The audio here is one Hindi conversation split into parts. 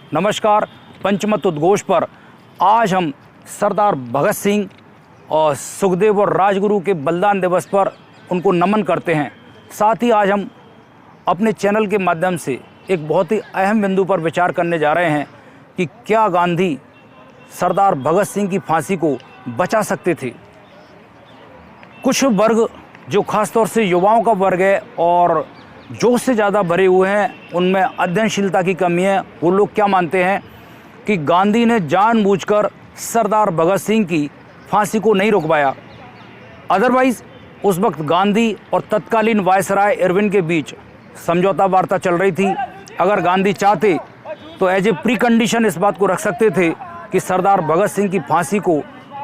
नमस्कार। पंचमत उद्घोष पर आज हम सरदार भगत सिंह और सुखदेव और राजगुरु के बलिदान दिवस पर उनको नमन करते हैं। साथ ही आज हम अपने चैनल के माध्यम से एक बहुत ही अहम बिंदु पर विचार करने जा रहे हैं कि क्या गांधी सरदार भगत सिंह की फांसी को बचा सकते थे। कुछ वर्ग जो ख़ास तौर से युवाओं का वर्ग है और जोश से ज़्यादा भरे हुए हैं, उनमें अध्ययनशीलता की कमी है। वो लोग क्या मानते हैं कि गांधी ने जानबूझकर सरदार भगत सिंह की फांसी को नहीं रोकवाया। अदरवाइज़ उस वक्त गांधी और तत्कालीन वायसराय इरविन के बीच समझौता वार्ता चल रही थी। अगर गांधी चाहते तो एज ए प्री कंडीशन इस बात को रख सकते थे कि सरदार भगत सिंह की फांसी को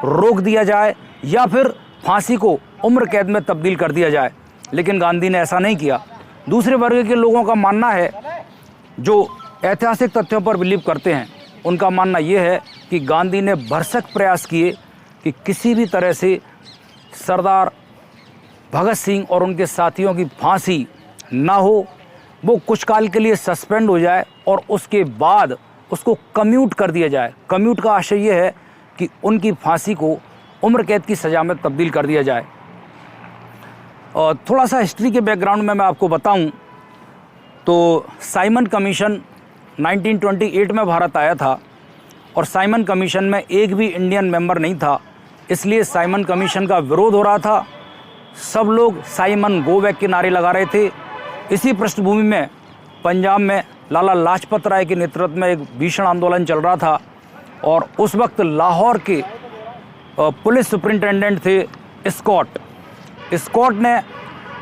रोक दिया जाए या फिर फांसी को उम्र कैद में तब्दील कर दिया जाए, लेकिन गांधी ने ऐसा नहीं किया। दूसरे वर्ग के लोगों का मानना है, जो ऐतिहासिक तथ्यों पर बिलीव करते हैं, उनका मानना यह है कि गांधी ने भरसक प्रयास किए कि किसी भी तरह से सरदार भगत सिंह और उनके साथियों की फांसी ना हो, वो कुछ काल के लिए सस्पेंड हो जाए और उसके बाद उसको कम्यूट कर दिया जाए। कम्यूट का आशय यह है कि उनकी फांसी को उम्र कैद की सज़ा में तब्दील कर दिया जाए। और थोड़ा सा हिस्ट्री के बैकग्राउंड में मैं आपको बताऊं तो साइमन कमीशन 1928 में भारत आया था और साइमन कमीशन में एक भी इंडियन मेंबर नहीं था, इसलिए साइमन कमीशन का विरोध हो रहा था। सब लोग साइमन गो बैक के नारे लगा रहे थे। इसी पृष्ठभूमि में पंजाब में लाला लाजपत राय के नेतृत्व में एक भीषण आंदोलन चल रहा था और उस वक्त लाहौर के पुलिस सुपरिंटेंडेंट थे स्कॉट। स्कॉट ने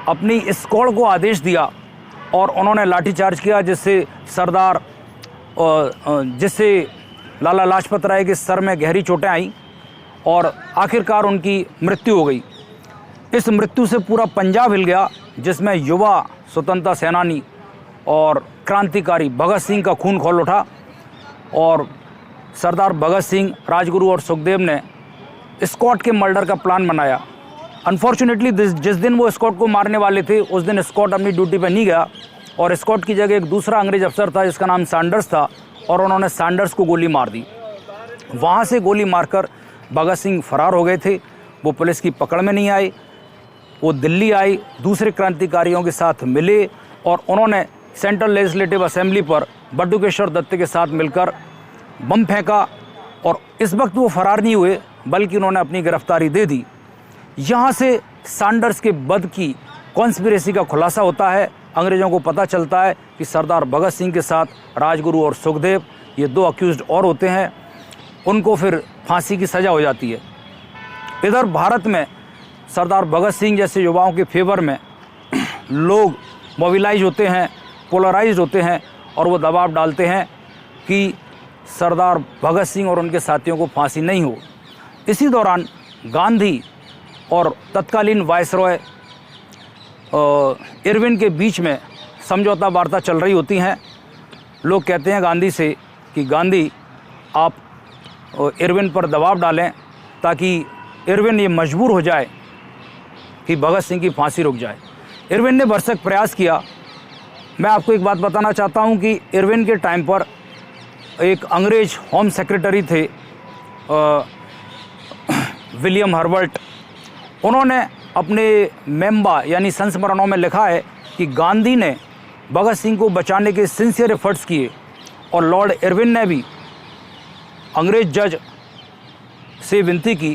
अपनी स्क्वाड को आदेश दिया और उन्होंने लाठीचार्ज किया, जिससे लाला लाजपत राय के सर में गहरी चोटें आईं और आखिरकार उनकी मृत्यु हो गई। इस मृत्यु से पूरा पंजाब हिल गया, जिसमें युवा स्वतंत्रता सेनानी और क्रांतिकारी भगत सिंह का खून खौल उठा और सरदार भगत सिंह, राजगुरु और सुखदेव ने स्कॉट के मर्डर का प्लान बनाया। अनफॉर्चुनेटली जिस दिन वो स्कॉट को मारने वाले थे, उस दिन स्कॉट अपनी ड्यूटी पर नहीं गया और स्कॉट की जगह एक दूसरा अंग्रेज अफसर था जिसका नाम सैंडर्स था और उन्होंने सैंडर्स को गोली मार दी। वहाँ से गोली मारकर भगत सिंह फरार हो गए थे। वो पुलिस की पकड़ में नहीं आए। वो दिल्ली आए, दूसरे क्रांतिकारियों के साथ मिले और उन्होंने सेंट्रल लेजिस्लेटिव असेंबली पर बटुकेश्वर दत्त के साथ मिलकर बम फेंका और इस वक्त वो फरार नहीं हुए, बल्कि उन्होंने अपनी गिरफ्तारी दे दी। यहाँ से सैंडर्स के वध की कॉन्स्पिरेसी का खुलासा होता है। अंग्रेज़ों को पता चलता है कि सरदार भगत सिंह के साथ राजगुरु और सुखदेव, ये दो अक्यूज्ड और होते हैं, उनको फिर फांसी की सज़ा हो जाती है। इधर भारत में सरदार भगत सिंह जैसे युवाओं के फेवर में लोग मोबिलाइज होते हैं, पोलराइज होते हैं और वो दबाव डालते हैं कि सरदार भगत सिंह और उनके साथियों को फांसी नहीं हो। इसी दौरान गांधी और तत्कालीन वायसरॉय इरविन के बीच में समझौता वार्ता चल रही होती हैं। लोग कहते हैं गांधी से कि गांधी, आप इरविन पर दबाव डालें ताकि इरविन ये मजबूर हो जाए कि भगत सिंह की फांसी रुक जाए। इरविन ने भरसक प्रयास किया। मैं आपको एक बात बताना चाहता हूं कि इरविन के टाइम पर एक अंग्रेज होम सेक्रेटरी थे विलियम हर्बर्ट। उन्होंने अपने मेम्बा यानी संस्मरणों में लिखा है कि गांधी ने भगत सिंह को बचाने के सिंसियर एफर्ट्स किए और लॉर्ड इरविन ने भी अंग्रेज जज से विनती की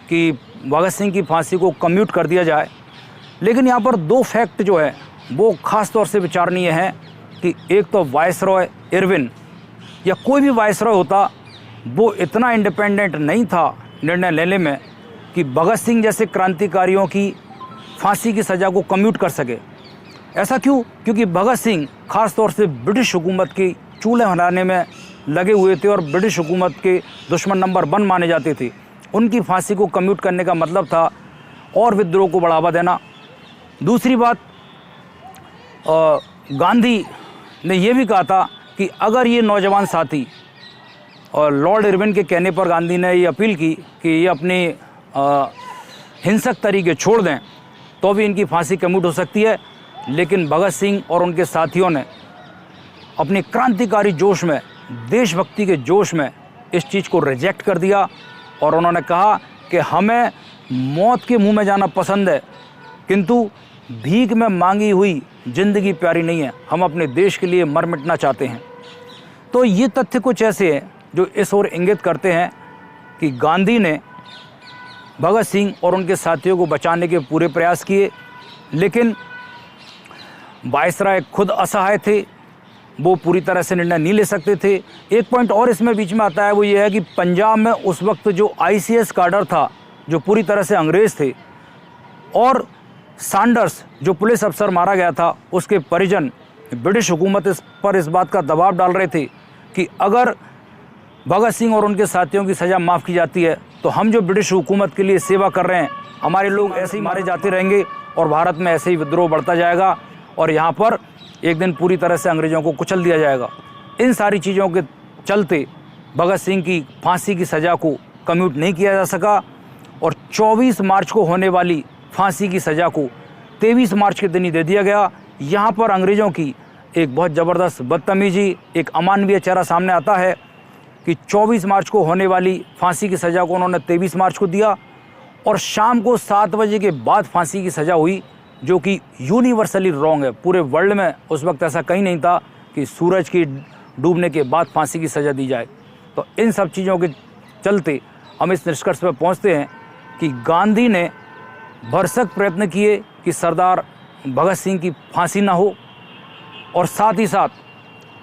कि भगत सिंह की फांसी को कम्यूट कर दिया जाए। लेकिन यहाँ पर दो फैक्ट जो है वो ख़ास तौर से विचारणीय हैं कि एक तो वायसरॉय इरविन या कोई भी वायसरॉय होता, वो इतना इंडिपेंडेंट नहीं था निर्णय लेने में कि भगत सिंह जैसे क्रांतिकारियों की फांसी की सज़ा को कम्यूट कर सके। ऐसा क्यों? क्योंकि भगत सिंह खास तौर से ब्रिटिश हुकूमत की चूल्हे हिलाने में लगे हुए थे और ब्रिटिश हुकूमत के दुश्मन नंबर 1 माने जाते थे। उनकी फांसी को कम्यूट करने का मतलब था और विद्रोह को बढ़ावा देना। दूसरी बात, गांधी ने यह भी कहा था कि अगर ये नौजवान साथी, और लॉर्ड इरविन के कहने पर गांधी ने ये अपील की कि ये अपने हिंसक तरीके छोड़ दें तो भी इनकी फांसी कम्यूट हो सकती है। लेकिन भगत सिंह और उनके साथियों ने अपने क्रांतिकारी जोश में देशभक्ति के जोश में इस चीज़ को रिजेक्ट कर दिया और उन्होंने कहा कि हमें मौत के मुंह में जाना पसंद है, किंतु भीख में मांगी हुई ज़िंदगी प्यारी नहीं है, हम अपने देश के लिए मर मिटना चाहते हैं। तो ये तथ्य कुछ ऐसे हैं जो इस ओर इंगित करते हैं कि गांधी ने भगत सिंह और उनके साथियों को बचाने के पूरे प्रयास किए, लेकिन वायसराय खुद असहाय थे, वो पूरी तरह से निर्णय नहीं ले सकते थे। एक पॉइंट और इसमें बीच में आता है, वो ये है कि पंजाब में उस वक्त जो ICS काडर था, जो पूरी तरह से अंग्रेज़ थे, और सैंडर्स जो पुलिस अफसर मारा गया था, उसके परिजन ब्रिटिश हुकूमत इस बात का दबाव डाल रहे थे कि अगर भगत सिंह और उनके साथियों की सज़ा माफ़ की जाती है तो हम जो ब्रिटिश हुकूमत के लिए सेवा कर रहे हैं, हमारे लोग ऐसे ही मारे जाते रहेंगे और भारत में ऐसे ही विद्रोह बढ़ता जाएगा और यहाँ पर एक दिन पूरी तरह से अंग्रेज़ों को कुचल दिया जाएगा। इन सारी चीज़ों के चलते भगत सिंह की फांसी की सज़ा को कम्यूट नहीं किया जा सका और 24 मार्च को होने वाली फांसी की सज़ा को 23 मार्च के दिन ही दे दिया गया। यहाँ पर अंग्रेज़ों की एक बहुत ज़बरदस्त बदतमीजी, एक अमानवीय चेहरा सामने आता है कि 24 मार्च को होने वाली फांसी की सज़ा को उन्होंने 23 मार्च को दिया और शाम को 7 बजे के बाद फांसी की सज़ा हुई, जो कि यूनिवर्सली रॉन्ग है। पूरे वर्ल्ड में उस वक्त ऐसा कहीं नहीं था कि सूरज की डूबने के बाद फांसी की सज़ा दी जाए। तो इन सब चीज़ों के चलते हम इस निष्कर्ष पर पहुंचते हैं कि गांधी ने भरसक प्रयत्न किए कि सरदार भगत सिंह की फांसी ना हो, और साथ ही साथ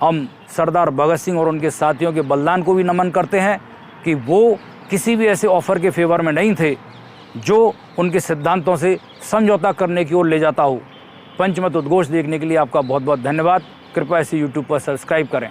हम सरदार भगत सिंह और उनके साथियों के बलिदान को भी नमन करते हैं कि वो किसी भी ऐसे ऑफ़र के फेवर में नहीं थे जो उनके सिद्धांतों से समझौता करने की ओर ले जाता हो। पंचमत उद्घोष देखने के लिए आपका बहुत बहुत धन्यवाद। कृपया इसे YouTube पर सब्सक्राइब करें।